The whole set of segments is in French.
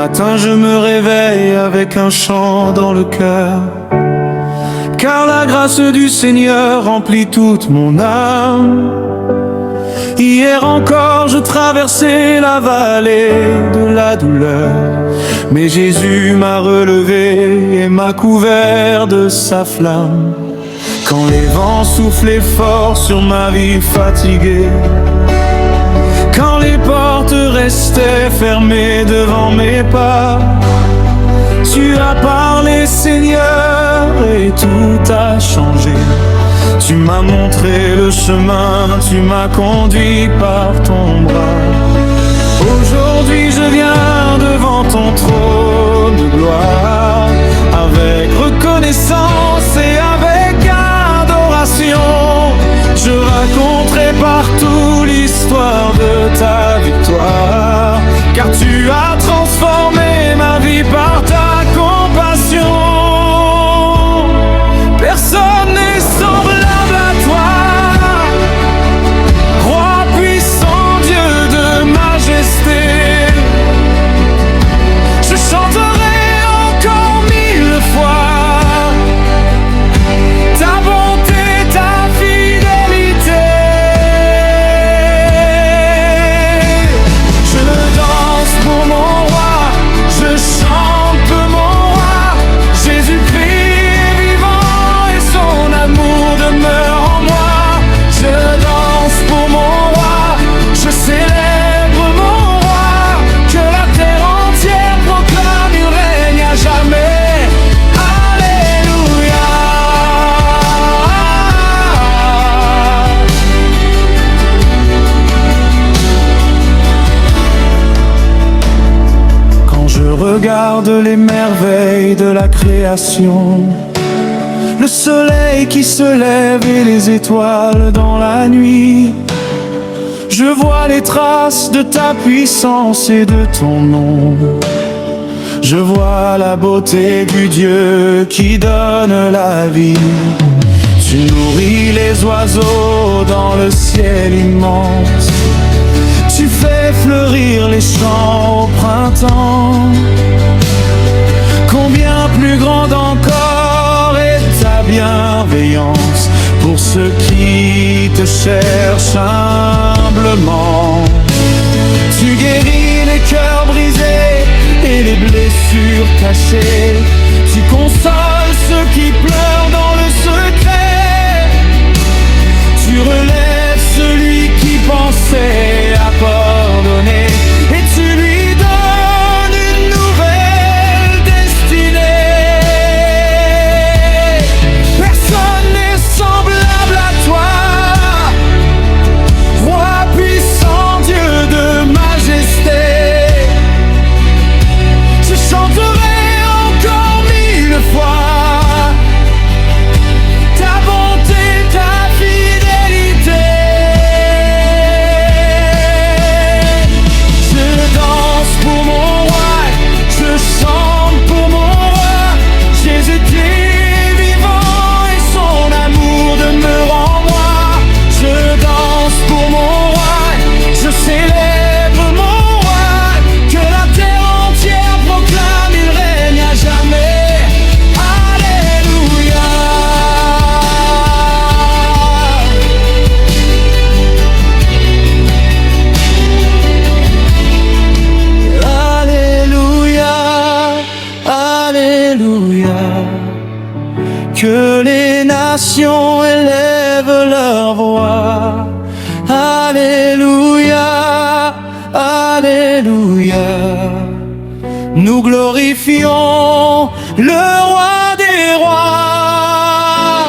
matin je me réveille avec un chant dans le cœur, car la grâce du Seigneur remplit toute mon âme. Hier encore je traversais la vallée de la douleur, mais Jésus m'a relevé et m'a couvert de sa flamme. Quand les vents soufflaient fort sur ma vie fatiguée, quand les portes restaient fermées devant mes pas, tu as parlé, Seigneur, et tout a changé. Tu m'as montré le chemin, tu m'as conduit par ton bras. Aujourd'hui je viens devant ton trône de gloire, avec reconnaissance et avec adoration. Je raconterai partout l'histoire de ta victoire, car tu as transformé ma vie par ta compassion. Personne n'est semblable à toi, Roi puissant, Dieu de majesté. Je chanterai encore 1000 fois ta bonté, ta fidélité. Je danse pour mon roi, je chante pour mon roi. Jésus-Christ vivant et son amour demeure en moi. Je danse pour mon roi, je célèbre mon roi. Que la terre entière proclame, il règne à jamais. Alléluia. Quand je regarde les merveilles de la création, le soleil qui se lève et les étoiles dans la nuit, je vois les traces de ta puissance et de ton nom. Je vois la beauté du Dieu qui donne la vie. Tu nourris les oiseaux dans le ciel immense, tu fais fleurir les champs au printemps. Combien plus grande encore est ta bienveillance pour ceux qui te cherchent humblement. Tu guéris les cœurs brisés et les blessures cachées. Tu consoles ceux qui pleurent dans le secret. Tu relèves celui qui pensait abandonner, et tu lui donnes une nouvelle destinée. Personne n'est semblable à toi, Roi puissant, Dieu de majesté. Je chanterai encore 1000 fois ta bonté, ta fidélité. Je danse pour mon roi, je chante pour mon roi. Jésus est vivant et son amour demeure en moi. Je danse pour mon roi, je célèbre mon roi. Que la terre entière proclame, il règne à jamais. Alléluia. Alléluia. Alléluia. Que les nations élèvent leur voix. Alléluia. Alléluia. Nous glorifions le roi des rois.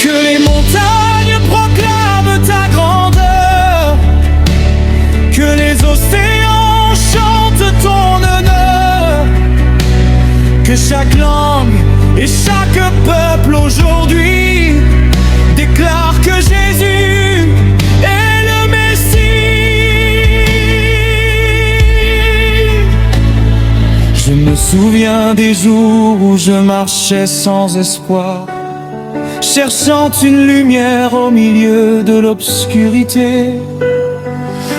Que les montagnes proclament ta grandeur, que les océans chantent ton honneur, que chaque langue et chaque peuple aujourd'hui déclare que Jésus est le Messie. Je me souviens des jours où je marchais sans espoir, cherchant une lumière au milieu de l'obscurité.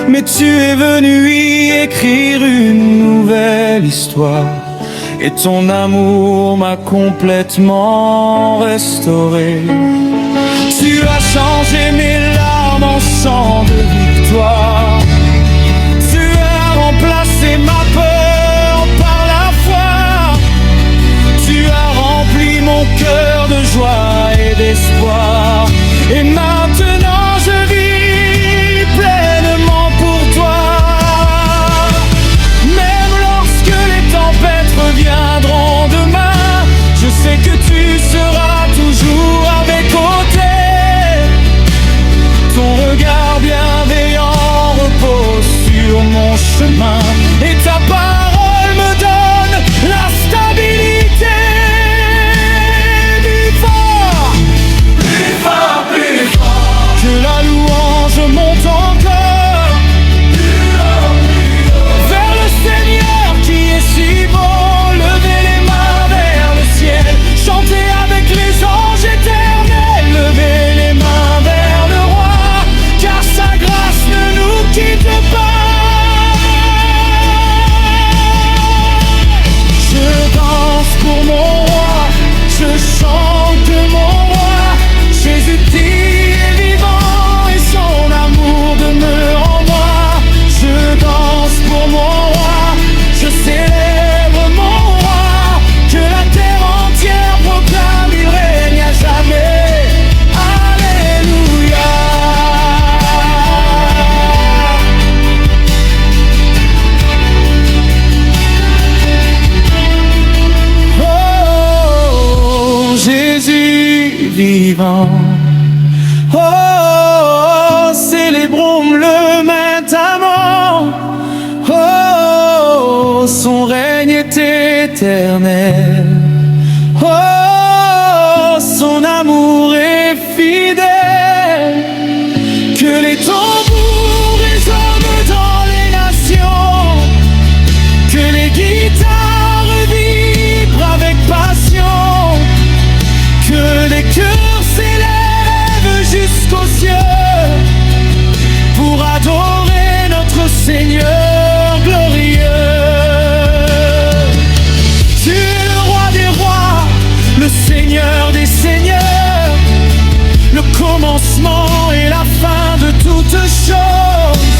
mais tu es venu y écrire une nouvelle histoire. Et ton amour m'a complètement restauré. Tu as changé mes larmes en chants de victoire. Tu as remplacé ma peur par la foi. Tu as rempli mon cœur de joie et d'espoir. Et maintenant je vis pleinement pour toi. Même lorsque les tempêtes reviendront demain, je sais que tu seras toujours à mes côtés. Ton regard bienveillant repose sur mon chemin. Et ta parole me donne la stabilité. Plus fort, plus fort, plus fort. Que la louange monte encore vers le Seigneur qui est si bon. Levez les mains vers le ciel, chantez avec les anges éternels. Levez les mains vers le roi, car sa grâce ne nous quitte pas. Je danse pour mon roi, je chante mon roi. Jésus dit est vivant et son amour demeure en moi. Je danse pour mon roi, je célèbre mon roi. Que la terre entière proclame, il règne à jamais. Alléluia. Oh, Jésus vivant. Oh, célébrons-le maintenant. Oh, son règne est éternel. Oh, son amour est fidèle. Que les tambours résonnent dans les nations. Que les guitares vibrent avec passion. Que les cœurs s'élèvent jusqu'aux cieux pour adorer notre Seigneur glorieux. Tu es le roi des rois, le Seigneur des seigneurs, le commencement et la fin de toutes choses.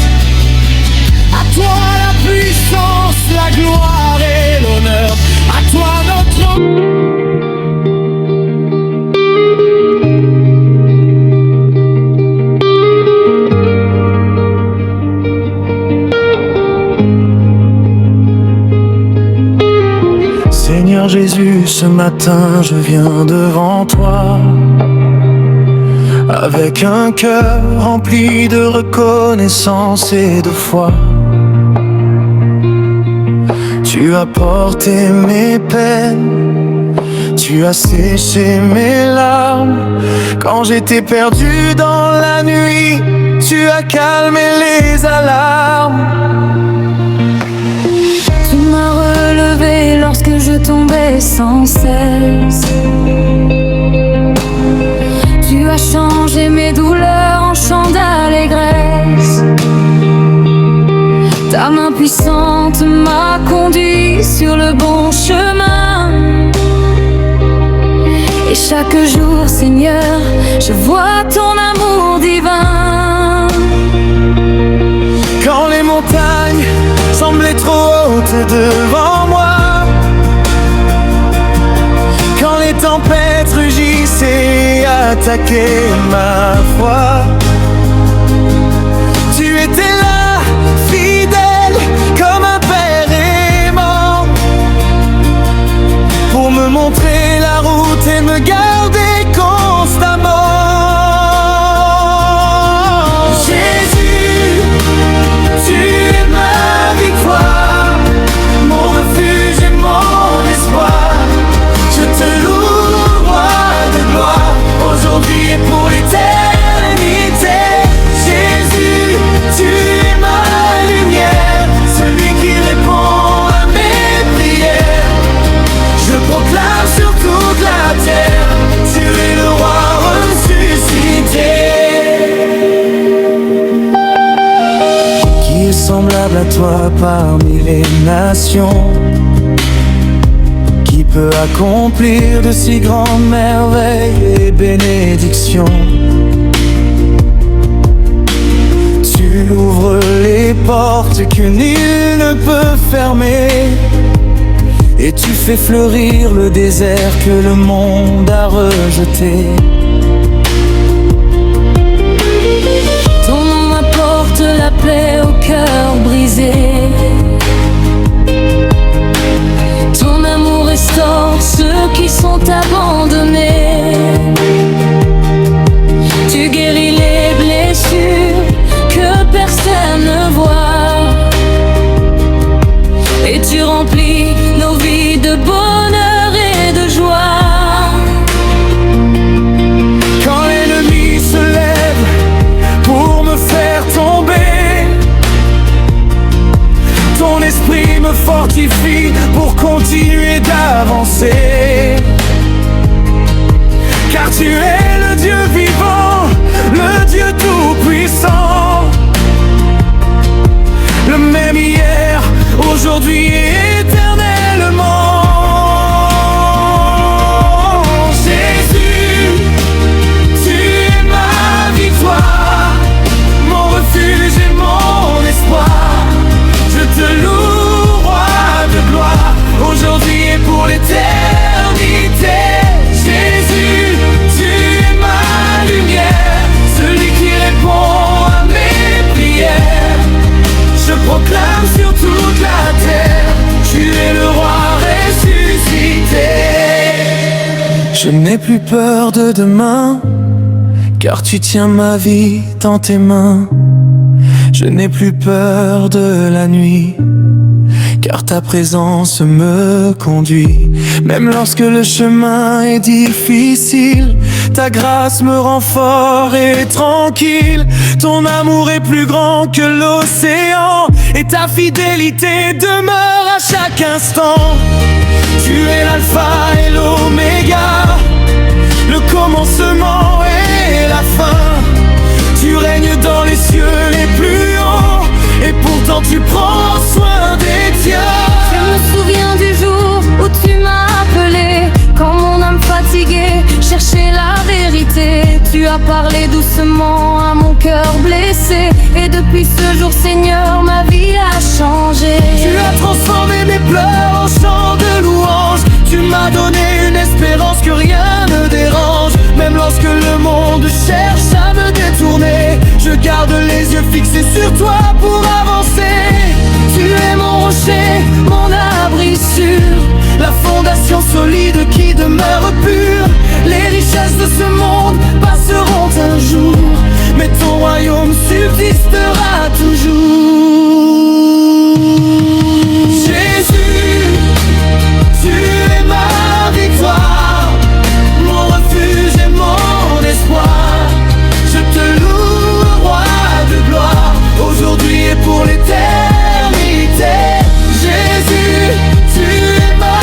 À toi la puissance, la gloire et l'honneur. À toi notre Seigneur Jésus, ce matin je viens devant toi avec un cœur rempli de reconnaissance et de foi. Tu as porté mes peines, tu as séché mes larmes. Quand j'étais perdu dans la nuit, tu as calmé les alarmes. Tu m'as relevé lorsque je tombais sans cesse. Tu as changé mes douleurs en chants d'allégresse. Ta main puissante m'a conduit sur le bon chemin. Et chaque jour, Seigneur, je vois ton amour divin. Quand les montagnes semblaient trop hautes devant moi, quand les tempêtes rugissaient et attaquaient ma foi, tu étais là, fidèle comme un père aimant, pour me montrer la route et me garder constamment. Jésus, tu es ma victoire, mon refuge et mon espoir. Je te loue, roi de gloire, aujourd'hui et pour l'éternité. Jésus, tu es ma lumière, celui qui répond à mes prières. Je proclame sur toute la terre à toi parmi les nations, qui peut accomplir de si grandes merveilles et bénédictions. Tu ouvres les portes que nul ne peut fermer, et tu fais fleurir le désert que le monde a rejeté. Ton nom apporte la paix au cœur brisé. Ton amour restaure ceux qui sont abandonnés. Tu guéris les blessures que personne ne voit, et tu remplis nos vies de bonheur et de joie. Quand l'ennemi se lève pour me faire tomber, ton esprit me fortifie pour continuer d'avancer. Car tu es le Dieu vivant, le Dieu tout-puissant, le même hier, aujourd'hui et éternellement. Jésus, tu es ma victoire, mon refuge et mon espoir. Je te loue, roi de gloire, aujourd'hui et pour l'éternité. Jésus, tu es ma lumière, celui qui répond à mes prières. Je proclame sur toute la terre, tu es le roi ressuscité. Je n'ai plus peur de demain, car tu tiens ma vie dans tes mains. Je n'ai plus peur de la nuit, car ta présence me conduit. Même lorsque le chemin est difficile, ta grâce me rend fort et tranquille. Ton amour est plus grand que l'océan, et ta fidélité demeure à chaque instant. Tu es l'alpha et l'oméga, le commencement et la fin. Tu règnes dans les cieux les plus hauts, et pourtant tu prends soin des tiens. Je me souviens du jour où tu m'as appelé, quand mon âme fatiguée cherchait la vérité. Tu as parlé doucement à mon cœur blessé, et depuis ce jour, Seigneur, ma vie a changé. Tu as transformé mes pleurs en chants de louange. Tu m'as donné une espérance que rien ne dérange. Même lorsque le monde cherche à me détourner, je garde les yeux fixés sur toi pour avancer. Tu es mon rocher, mon abri sûr, la fondation solide qui demeure pure. Les richesses de ce monde passeront un jour, mais ton royaume subsistera toujours. Jésus, tu es ma victoire, mon refuge et mon espoir. Je te loue, roi de gloire, aujourd'hui et pour l'éternité. Jésus, tu es ma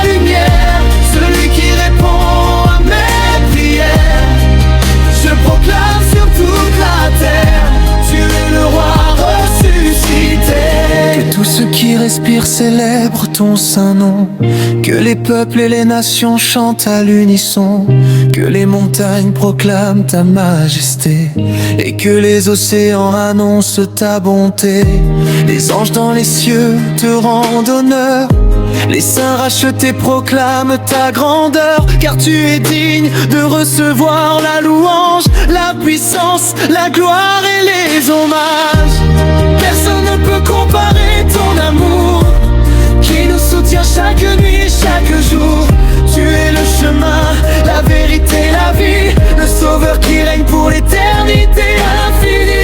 lumière, celui qui répond à mes prières. Je proclame sur toute la terre, tu es le roi ressuscité. Que tous ceux qui respirent célèbrent ton saint nom, que les peuples et les nations chantent à l'unisson, que les montagnes proclament ta majesté, et que les océans annoncent ta bonté. Les anges dans les cieux te rendent honneur, les saints rachetés proclament ta grandeur. Car tu es digne de recevoir la louange, la puissance, la gloire et les hommages. Personne ne peut comparer ton amour, qui nous soutient chaque nuit, chaque jour. Tu es le chemin, la vérité, la vie, le sauveur qui règne pour l'éternité à l'infini.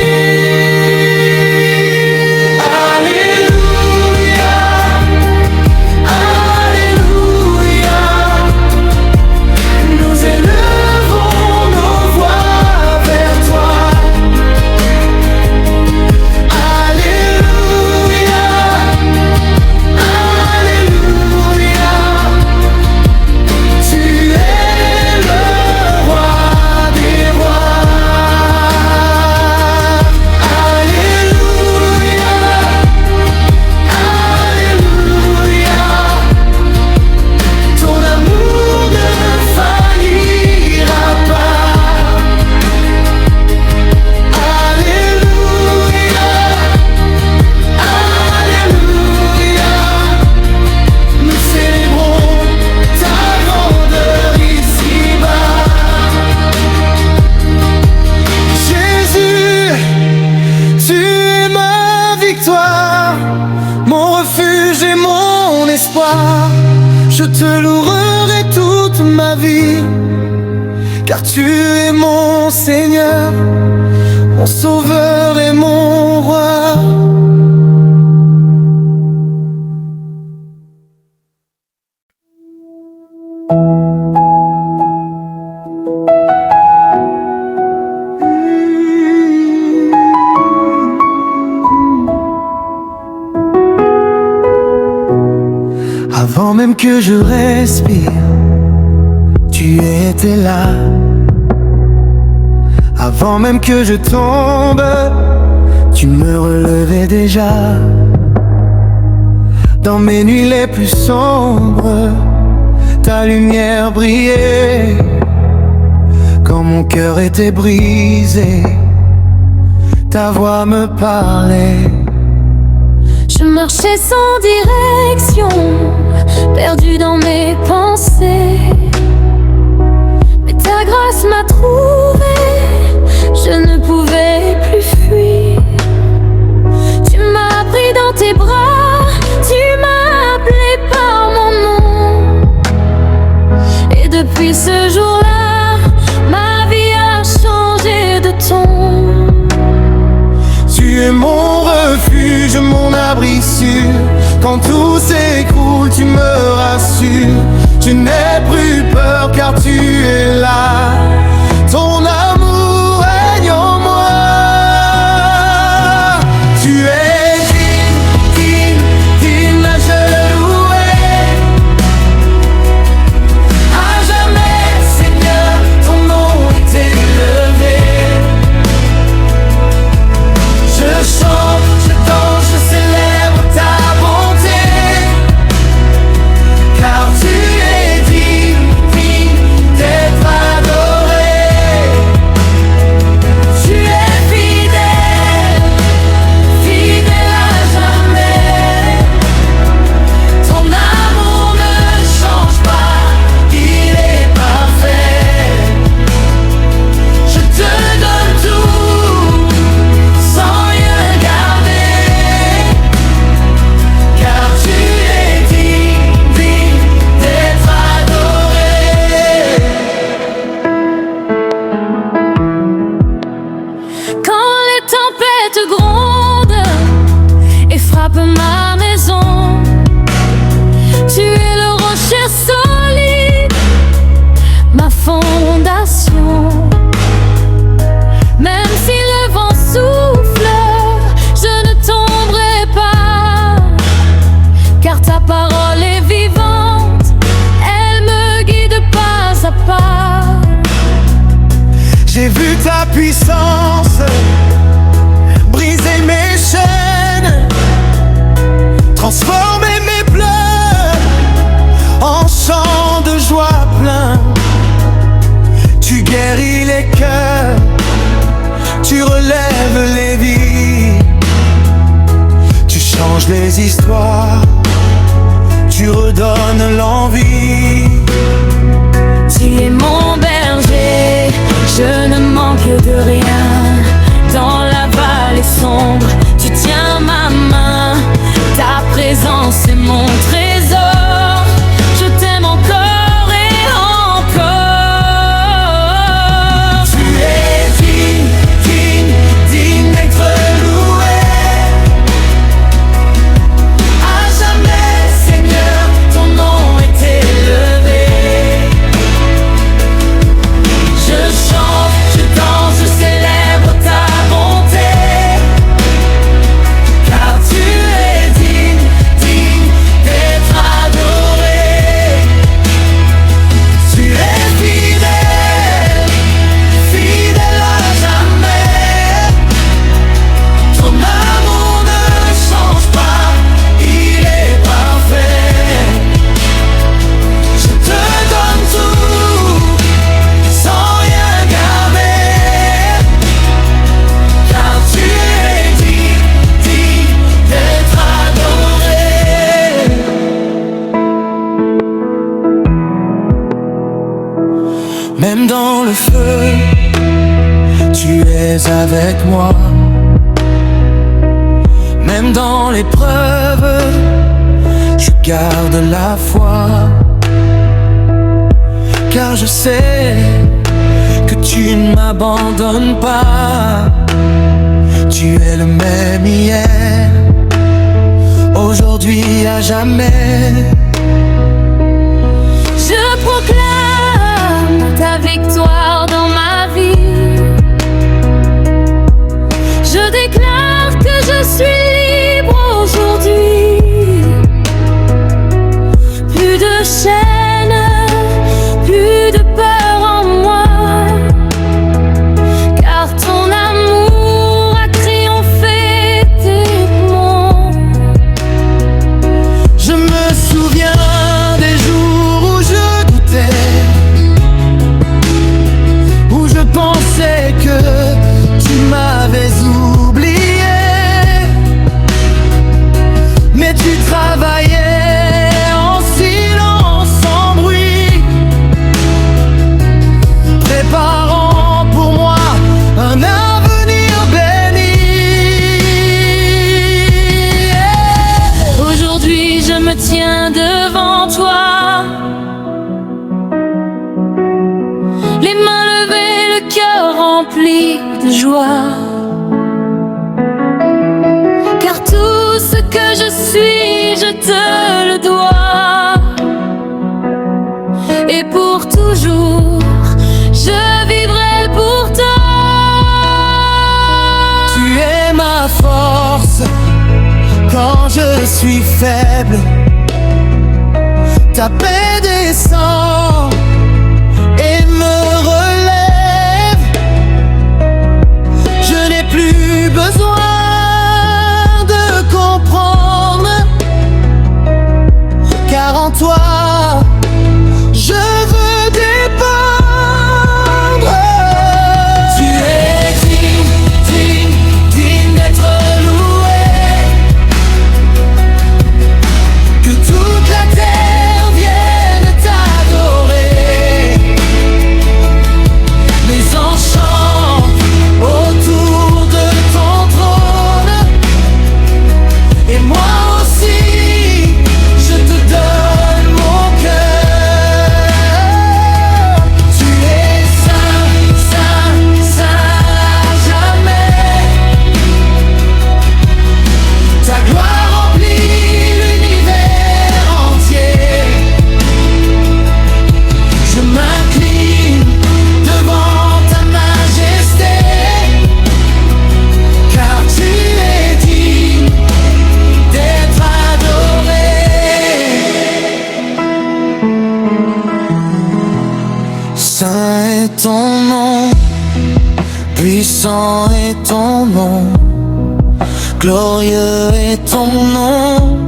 Tu es mon Seigneur, mon Sauveur et mon Roi. Avant même que je respire, tu étais là. Avant même que je tombe, tu me relevais déjà. Dans mes nuits les plus sombres, ta lumière brillait. Quand mon cœur était brisé, ta voix me parlait. Je marchais sans direction, perdu dans mes pensées. Mais ta grâce m'a trouvé, je ne pouvais plus fuir. Tu m'as pris dans tes bras, tu m'as appelé par mon nom. Et depuis ce jour-là, ma vie a changé de ton. Tu es mon refuge, mon abri sûr. Quand tout s'écroule, tu me rassures. Je n'ai plus peur car tu es là. Ton amour règne en moi. Tu es digne, digne, digne à je louer. À jamais, Seigneur, ton nom est élevé. Je chante, je danse, je célèbre ta bonté. Car tu es digne, digne d'être adoré. Tu es fidèle, fidèle à jamais. Ton amour ne change pas, il est parfait. Je te donne tout, sans rien garder. Car tu es digne, digne d'être adoré. Quand les tempêtes grondent et frappent ma maison, tu es le rocher solide, ma fondation. Même si le vent souffle, je ne tomberai pas, car ta parole est vivante, elle me guide pas à pas. J'ai vu ta puissance briser mes chaînes, transformer mes pleurs en chants de joie plein. Tu guéris les cœurs, tu relèves les vies, tu changes les histoires, tu redonnes l'envie. Tu es mon berger, je ne manque de rien. Dans la vallée sombre, tu tiens ma main. Ta présence est mon trésor. Je t'aime encore et encore. Tu es digne, digne, digne d'être loué. À jamais, Seigneur, ton nom est élevé. Je chante, je danse, je célèbre ta bonté. Car tu es digne, digne d'être adoré. Tu es fidèle, fidèle à jamais. Ton amour ne change pas, il est parfait. Je te donne tout, sans rien garder. Car tu es digne, digne d'être adoré. Même dans le feu, tu es avec moi. Même dans l'épreuve, je garde la foi. Car je sais tu ne m'abandonnes pas. Tu es le même hier, aujourd'hui à jamais. Je proclame ta victoire dans ma vie. Je déclare que je suis libre aujourd'hui. Plus de chaînes, plus de peur en moi, car ton amour a triomphé des démons. Je me souviens des jours où je doutais, où je pensais que tu m'avais oublié, mais tu travaillais en silence, sans bruit, préparant pour moi un avenir béni. Aujourd'hui je me tiens devant toi, les mains levées, le cœur rempli de joie, car tout ce que je suis, je te le dois. Et pour toujours, je vivrai pour toi. Tu es ma force quand je suis faible. Ta paix descend et me relève. Je n'ai plus besoin de comprendre, car en toi je veux dépendre. Tu es digne d'être loué. Que toute la terre vienne t'adorer. Les anges chantent autour de ton trône, et moi aussi je te donne mon cœur. Tu es saint, saint, saint à jamais. Ta gloire remplit l'univers entier. Je m'incline devant ta majesté, car tu es digne d'être adoré. Saint est ton nom, puissant est ton nom, glorieux est ton nom,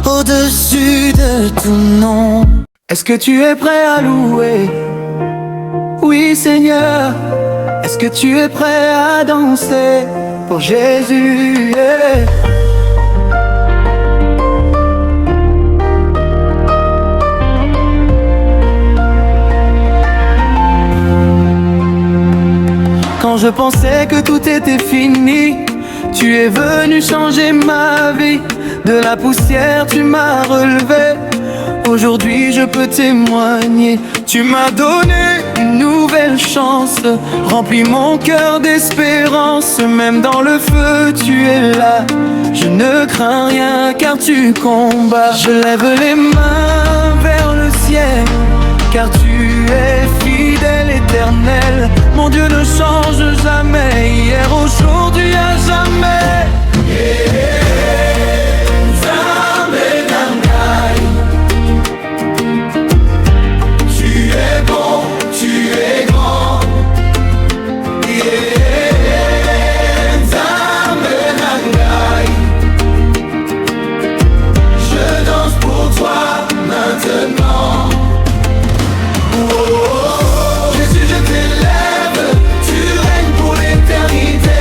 au-dessus de tout nom. Est-ce que tu es prêt à louer? Oui, Seigneur. Est-ce que tu es prêt à danser pour Jésus? Yeah. Quand je pensais que tout était fini, tu es venu changer ma vie. De la poussière tu m'as relevé. Aujourd'hui je peux témoigner. Tu m'as donné une nouvelle chance, remplis mon cœur d'espérance. Même dans le feu tu es là. Je ne crains rien car tu combats. Je lève les mains vers le ciel, car tu es fidèle, éternel. Mon Dieu ne change jamais, hier, aujourd'hui, à jamais. Tu es bon, tu es grand. Je danse pour toi maintenant. Jésus, je t'élève, tu règnes pour l'éternité.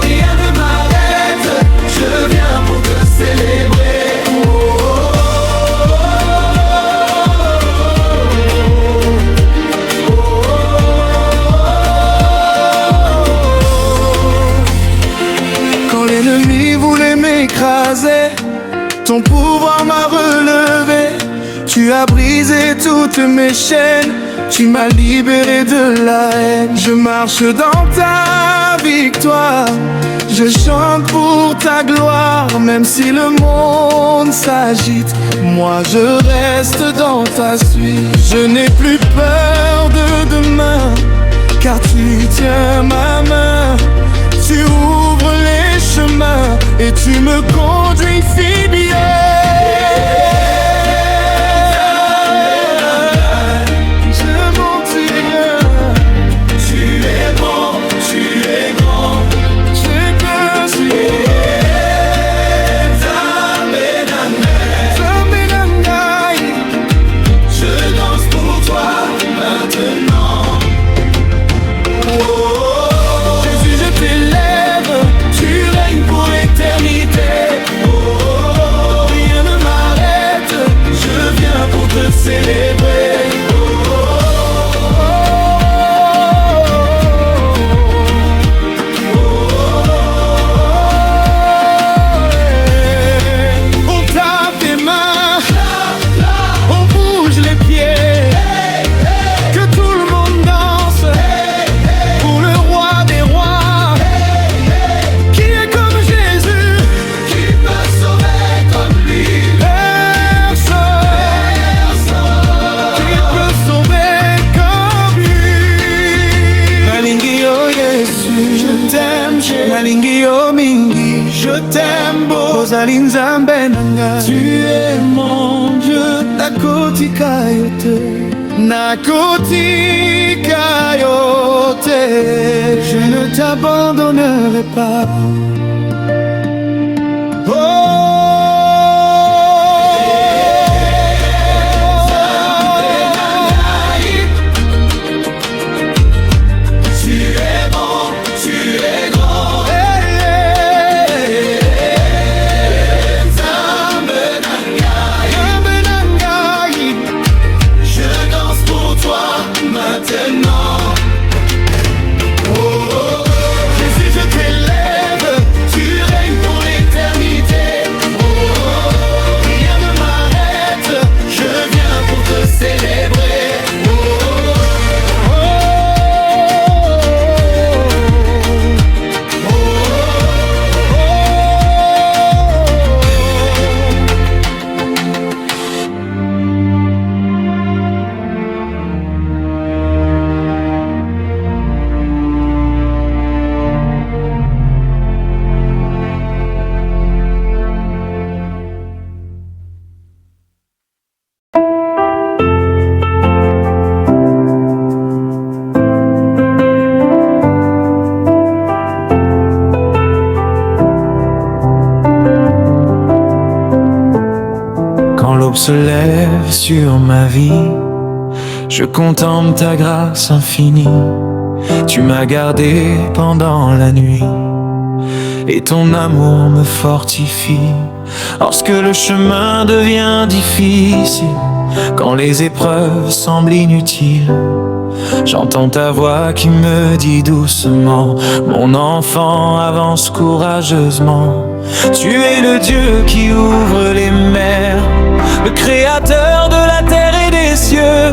Rien ne m'arrête, je viens pour te célébrer. Quand l'ennemi voulait m'écraser, ton pouvoir m'a relevé. Tu as brisé toutes mes chaînes, tu m'as libéré de la haine. Je marche dans ta victoire, je chante pour ta gloire. Même si le monde s'agite, moi je reste dans ta suite. Je n'ai plus peur de demain, car tu tiens ma main. Tu ouvres les chemins et tu me conduis si bien. Tu es mon Dieu, Nakoti Kayote, Nakoti Kayote. Je ne t'abandonnerai pas. Se lève sur ma vie, je contemple ta grâce infinie. Tu m'as gardé pendant la nuit et ton amour me fortifie. Lorsque le chemin devient difficile, quand les épreuves semblent inutiles, j'entends ta voix qui me dit doucement: mon enfant, avance courageusement. Tu es le Dieu qui ouvre les mers, le créateur de la terre et des cieux.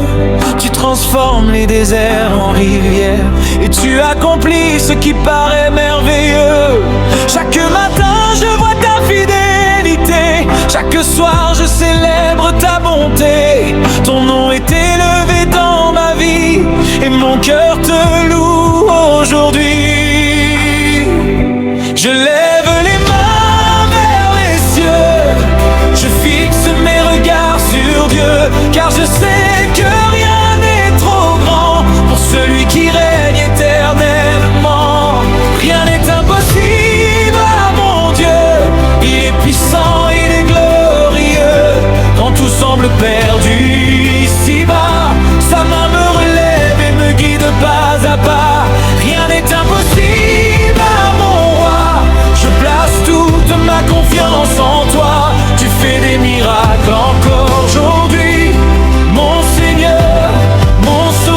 Tu transformes les déserts en rivières et tu accomplis ce qui paraît merveilleux. Chaque matin je vois ta fidélité, chaque soir je célèbre ta bonté. Ton nom